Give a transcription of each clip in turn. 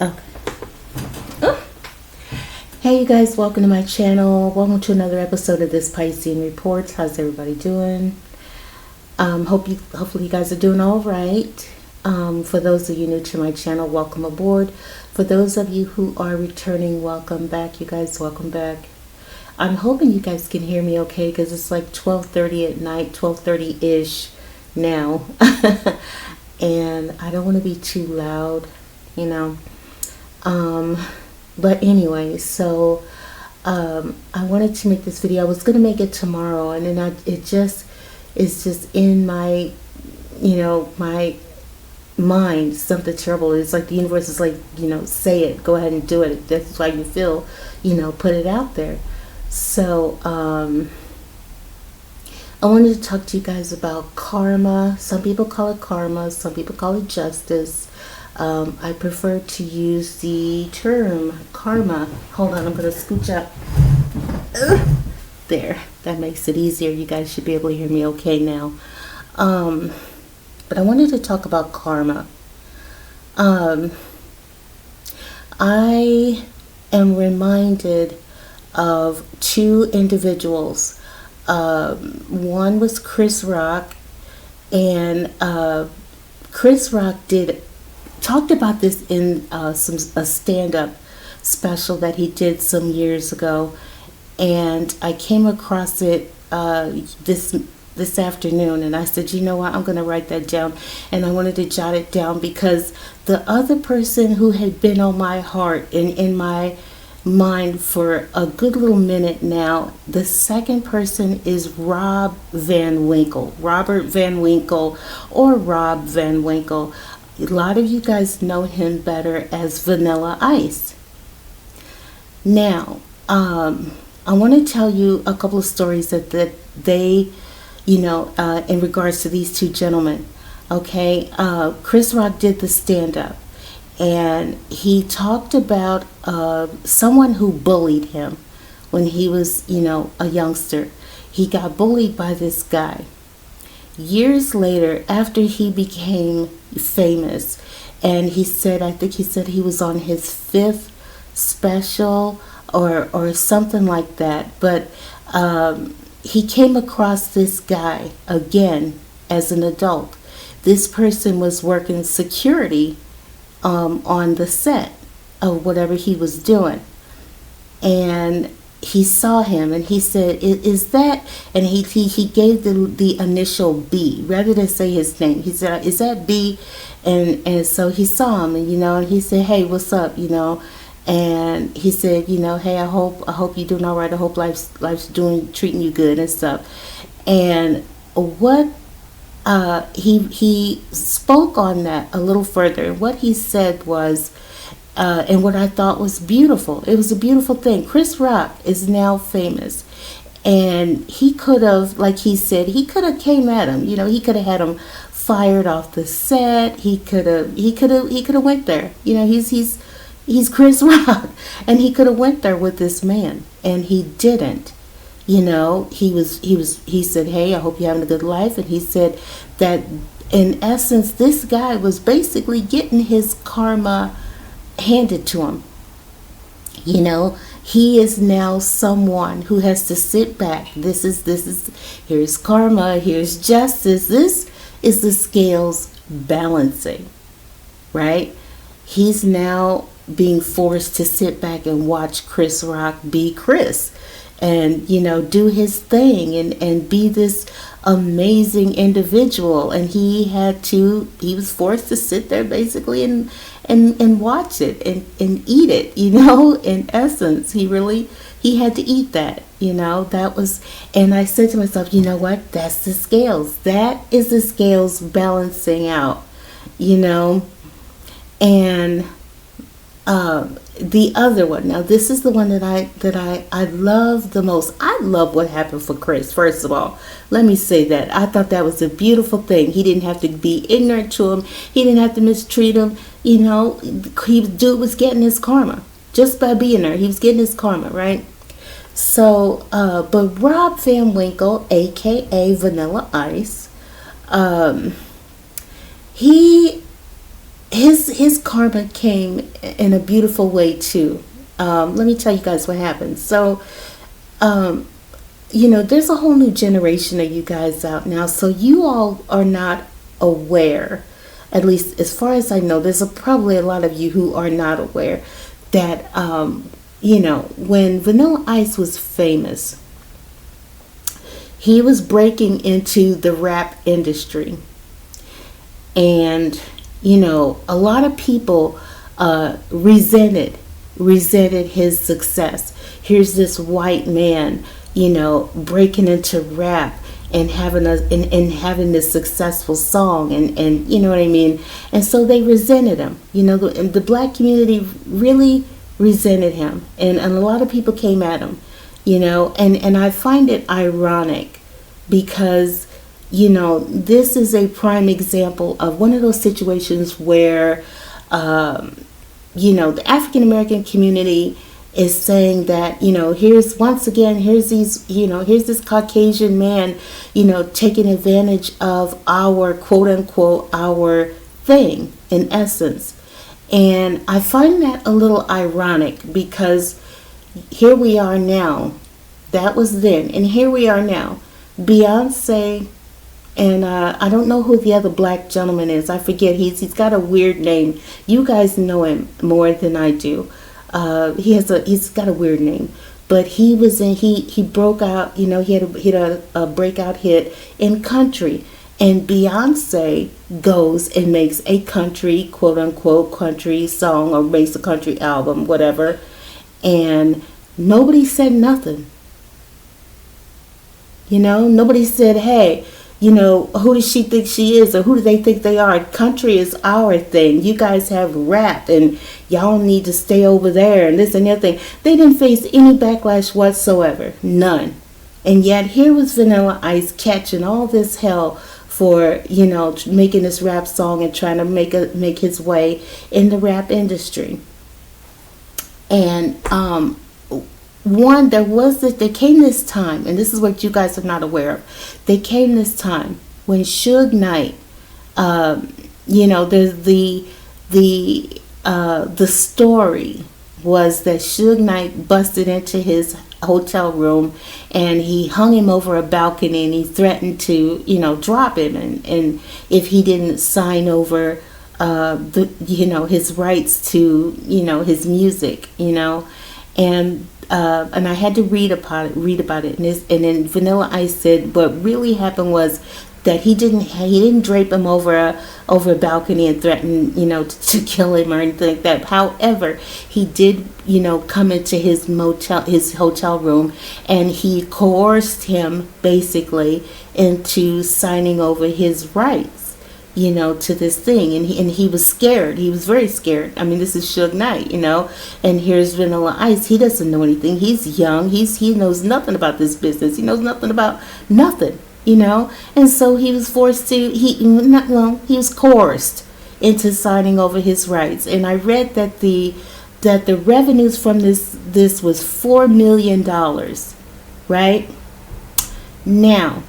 Okay. Oh. Hey you guys, welcome to my channel. Welcome to another episode of this Piscean Reports. How's everybody doing? Hopefully you guys are doing all right. For those of you new to my channel, welcome aboard. For those of you who are returning, welcome back. You guys, welcome back. I'm hoping you guys can hear me okay because it's like 12:30 at night, 12:30-ish now. And I don't want to be too loud, you know. But anyway, so I wanted to make this video. I was going to make it tomorrow, and then it's just in my, my mind, something terrible. It's like the universe is like, say it, go ahead and do it. That's why you feel, put it out there. So I wanted to talk to you guys about karma. Some people call it karma, some people call it justice. I prefer to use the term karma. Hold on, I'm going to scooch up. There, that makes it easier. You guys should be able to hear me okay now. But I wanted to talk about karma. I am reminded of two individuals. One was Chris Rock, and Chris Rock talked about this in a stand-up special that he did some years ago, and I came across it this afternoon, and I said, you know what, I'm going to write that down. And I wanted to jot it down because the other person who had been on my heart and in my mind for a good little minute now, the second person is Robert Van Winkle, or Rob Van Winkle. A lot of you guys know him better as Vanilla Ice. Now, I want to tell you a couple of stories that they, in regards to these two gentlemen. Okay, Chris Rock did the stand-up, and he talked about someone who bullied him when he was, a youngster. He got bullied by this guy. Years later, after he became famous, and I think he said he was on his 5th special or something like that, but he came across this guy again as an adult. This person was working security on the set of whatever he was doing, and he saw him, and he said, is that, and he gave the initial B rather than say his name. He said, is that B? And so he saw him, and and he said, hey, what's up, and he said, hey, I hope you're doing all right. I hope life's treating you good and stuff. And what he spoke on that a little further, and what he said was, and what I thought was beautiful. It was a beautiful thing. Chris Rock is now famous, and he could have, like he said, he could have came at him. He could have had him fired off the set. He could have went there. He's Chris Rock, and he could have went there with this man, and he didn't. He said, hey, I hope you're having a good life, and he said that in essence, this guy was basically getting his karma handed to him. He is now someone who has to sit back. This is here's karma, here's justice. This is the scales balancing, right? He's now being forced to sit back and watch Chris Rock be Chris, and do his thing and be this amazing individual. And he was forced to sit there basically and watch it and eat it. In essence, he had to eat that. That was, and I said to myself, you know what, that's the scales. That is the scales balancing out. And the other one, now this is the one that I love the most. I love what happened for Chris. First of all, let me say that I thought that was a beautiful thing. He didn't have to be ignorant to him. He didn't have to mistreat him. Dude was getting his karma just by being there. He was getting his karma, right? So, but Rob Van Winkle, aka Vanilla Ice, he his karma came in a beautiful way too. Let me tell you guys what happened. So, there's a whole new generation of you guys out now. So you all are not aware, at least as far as I know, probably a lot of you who are not aware that, when Vanilla Ice was famous, he was breaking into the rap industry. And, a lot of people resented his success. Here's this white man, breaking into rap and having this successful song, and you know what I mean. And so they resented him. The black community really resented him, and a lot of people came at him. And I find it ironic because this is a prime example of one of those situations where the African American community is saying that, here's this Caucasian man, taking advantage of our quote unquote, our thing in essence. And I find that a little ironic because here we are now. That was then. And here we are now. Beyonce and I don't know who the other black gentleman is. I forget. He's got a weird name. You guys know him more than I do. He's got a weird name, but he broke out. He had a breakout hit in country, and Beyonce goes and makes a country, quote unquote, country song, or makes a country album, whatever, and nobody said nothing. Nobody said, hey, who does she think she is, or who do they think they are? Country is our thing. You guys have rap, and y'all need to stay over there, and this and that thing. They didn't face any backlash whatsoever. None. And yet here was Vanilla Ice catching all this hell for, making this rap song and trying to make his way in the rap industry. And there came this time, and this is what you guys are not aware of. There came this time when Suge Knight, there's the story was that Suge Knight busted into his hotel room and he hung him over a balcony and he threatened to, drop him, and if he didn't sign over his rights to, his music, and I had to read about it, and then Vanilla Ice said what really happened was that he didn't drape him over a balcony and threaten, to kill him or anything like that. However, he did, come into his hotel room, and he coerced him basically into signing over his rights, to this thing. And he was scared. He was very scared. I mean, this is Suge Knight, and here's Vanilla Ice. He doesn't know anything. He's young. He knows nothing about this business. He knows nothing about nothing, and so he was he was coerced into signing over his rights. And I read that the revenues from this was $4 million, right? Now,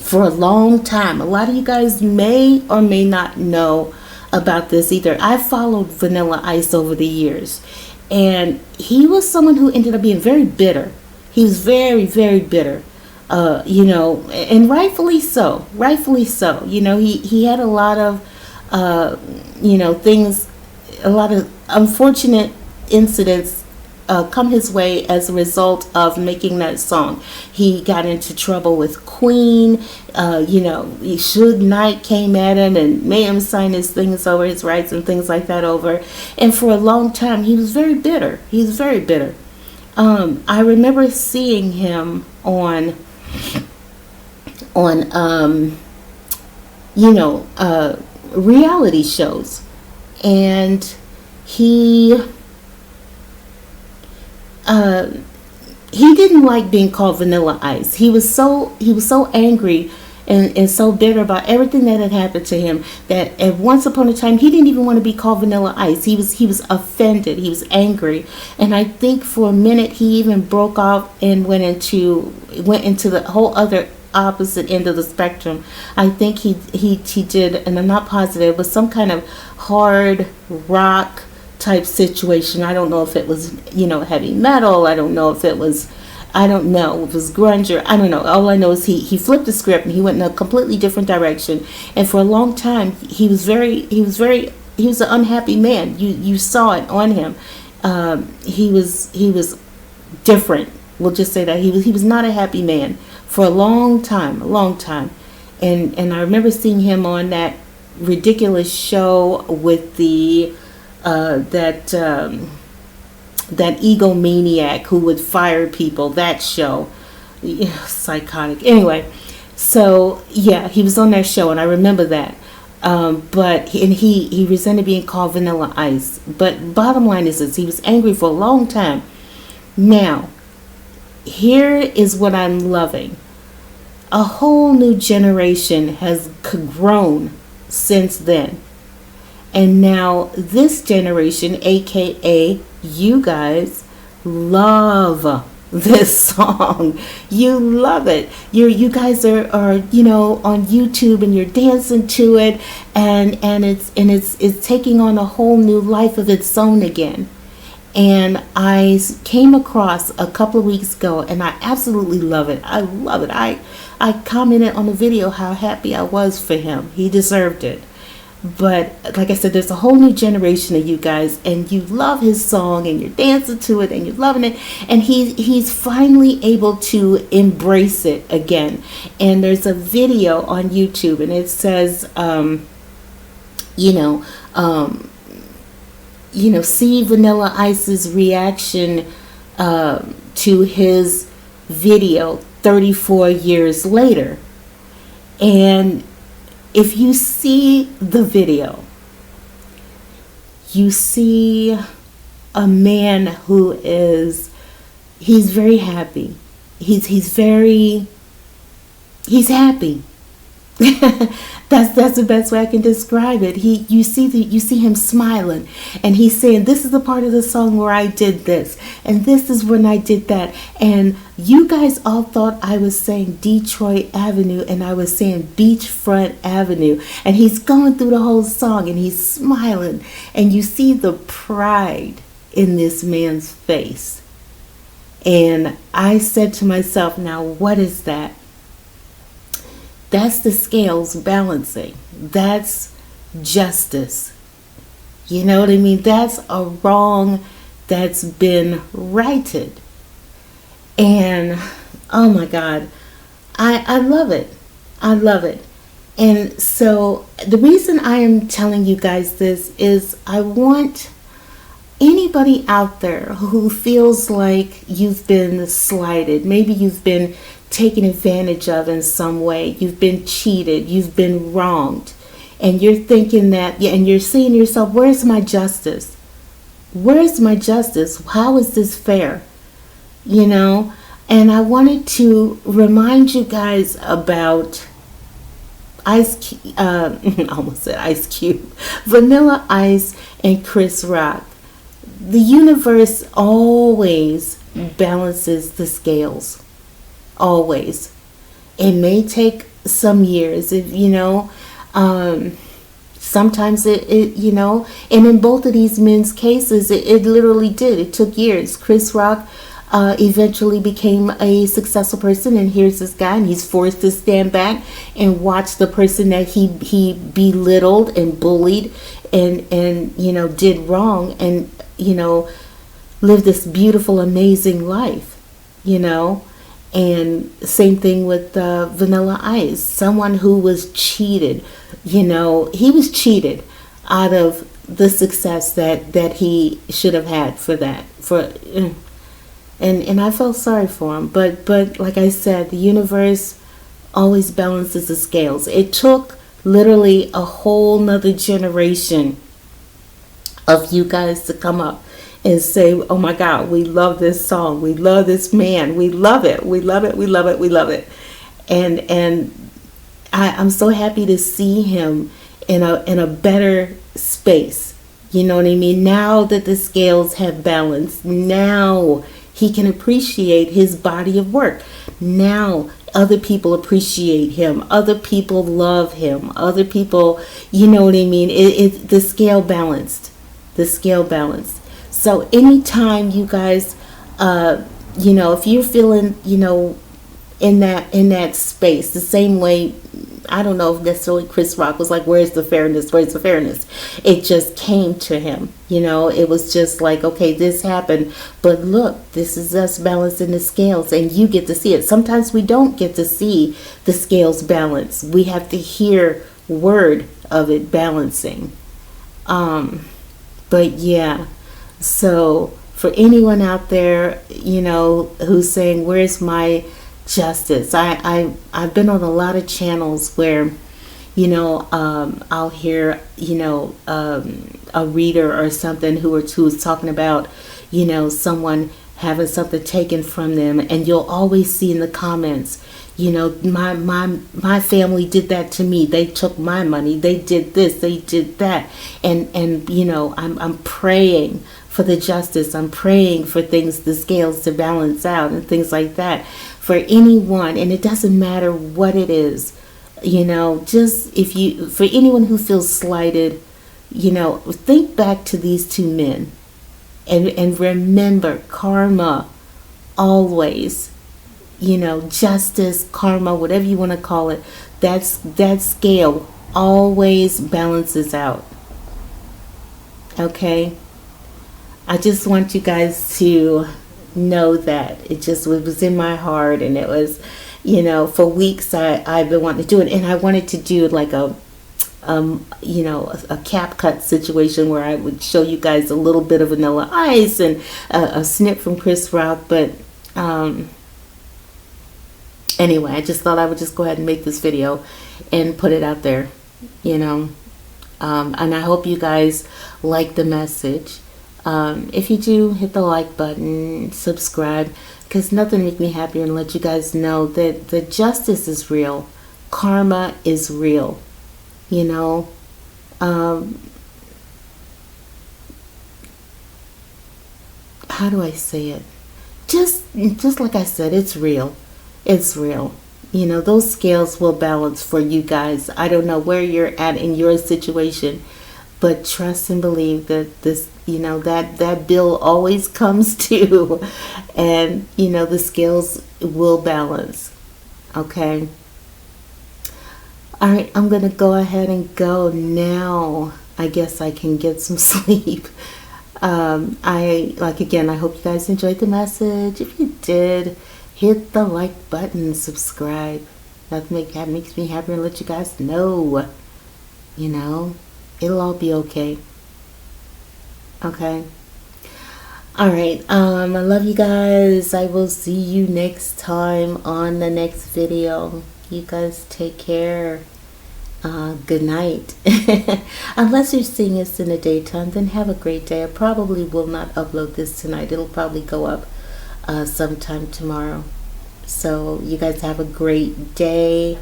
for a long time, a lot of you guys may or may not know about this either. I followed Vanilla Ice over the years, and he was someone who ended up being very bitter. He was very, very bitter, and rightfully so. He had a lot of, things, a lot of unfortunate incidents come his way as a result of making that song. He got into trouble with Queen. Suge Knight came at him and made him sign his things over, his rights and things like that over. And for a long time, he was very bitter. He was very bitter. I remember seeing him on reality shows, and he didn't like being called Vanilla Ice. He was so angry and so bitter about everything that had happened to him that at once upon a time he didn't even want to be called Vanilla Ice. He was offended. He was angry, and I think for a minute he even broke off and went into the whole other opposite end of the spectrum. I think he did, and I'm not positive, but some kind of hard rock type situation. I don't know if it was, heavy metal. I don't know if it was, I don't know if it was grunge, or I don't know. All I know is he flipped the script and he went in a completely different direction. And for a long time, he was an unhappy man. You saw it on him. He was different. We'll just say that he was not a happy man for a long time. And I remember seeing him on that ridiculous show with the that egomaniac who would fire people. That show, psychotic. Anyway, so yeah, he was on that show, and I remember that. But he resented being called Vanilla Ice. But bottom line is this: he was angry for a long time. Now, here is what I'm loving. A whole new generation has grown since then. And now this generation, aka you guys, love this song. You love it. You guys are on YouTube and you're dancing to it, and it's taking on a whole new life of its own again. And I came across a couple of weeks ago, and I absolutely love it. I love it. I commented on the video how happy I was for him. He deserved it. But like I said, there's a whole new generation of you guys, and you love his song, and you're dancing to it, and you're loving it. And he's finally able to embrace it again. And there's a video on YouTube, and it says, see Vanilla Ice's reaction to his video 34 years later. And if you see the video, you see a man who he's very happy. He's happy. That's the best way I can describe it. You see him smiling, and he's saying, this is the part of the song where I did this, and this is when I did that. And you guys all thought I was saying Detroit Avenue, and I was saying Beachfront Avenue. And he's going through the whole song, and he's smiling, and you see the pride in this man's face. And I said to myself, now what is that? That's the scales balancing. That's justice. You know what I mean? That's a wrong that's been righted. And oh my God, I love it. I love it. And so the reason I am telling you guys this is I want anybody out there who feels like you've been slighted, maybe you've been taken advantage of in some way, you've been cheated, you've been wronged, and you're thinking that, and you're saying to yourself, where's my justice? Where's my justice? How is this fair? And I wanted to remind you guys about I almost said Ice Cube, Vanilla Ice, and Chris Rock. The universe always balances the scales. Always. It may take some years, sometimes it and in both of these men's cases, it literally did. It took years. Chris Rock eventually became a successful person, and here's this guy, and he's forced to stand back and watch the person that he belittled and bullied and did wrong, and live this beautiful, amazing life, And same thing with Vanilla Ice, someone who was cheated. He was cheated out of the success that he should have had for that. And I felt sorry for him. But like I said, the universe always balances the scales. It took literally a whole nother generation of you guys to come up and say, oh my God, we love this song. We love this man. We love it. We love it. We love it. We love it. And I'm so happy to see him in a better space. You know what I mean? Now that the scales have balanced, now he can appreciate his body of work. Now other people appreciate him, other people love him, other people, you know what I mean? The scale balanced, the scale balanced. So anytime you guys, if you're feeling, in that space, the same way, I don't know if necessarily Chris Rock was like, where's the fairness, where's the fairness? It just came to him. It was just like, okay, this happened, but look, this is us balancing the scales, and you get to see it. Sometimes we don't get to see the scales balance. We have to hear word of it balancing. But yeah, so for anyone out there, who's saying, where's my justice? I've been on a lot of channels where, I'll hear, a reader or something who's talking about, someone having something taken from them, and you'll always see in the comments, my family did that to me. They took my money. They did this. They did that. And I'm praying for the justice. I'm praying for the scales to balance out and things like that. For anyone, and it doesn't matter what it is, just for anyone who feels slighted, think back to these two men, and remember, karma always, justice, karma, whatever you want to call it, that scale always balances out. Okay? I just want you guys to know that it was in my heart, and it was, for weeks I've been wanting to do it, and I wanted to do like a cap cut situation where I would show you guys a little bit of Vanilla Ice and a snip from Chris Rock, but anyway, I just thought I would just go ahead and make this video and put it out there, and I hope you guys like the message. If you do, hit the like button, subscribe, because nothing makes me happier than let you guys know that the justice is real, karma is real. How do I say it? Just like I said, it's real. It's real. Those scales will balance for you guys. I don't know where you're at in your situation, but trust and believe that this, that bill always comes due, and, the scales will balance. Okay? All right, I'm going to go ahead and go now. I guess I can get some sleep. I hope you guys enjoyed the message. If you did, hit the like button, subscribe. That makes me happy and let you guys know. It'll all be okay. Okay. All right. I love you guys. I will see you next time on the next video. You guys take care. Good night. Unless you're seeing this in the daytime, then have a great day. I probably will not upload this tonight. It'll probably go up sometime tomorrow. So you guys have a great day,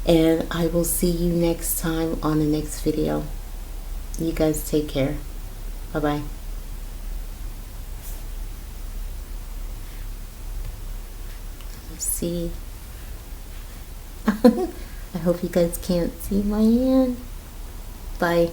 and I will see you next time on the next video. You guys take care. Bye-bye. See. I hope you guys can't see my hand. Bye.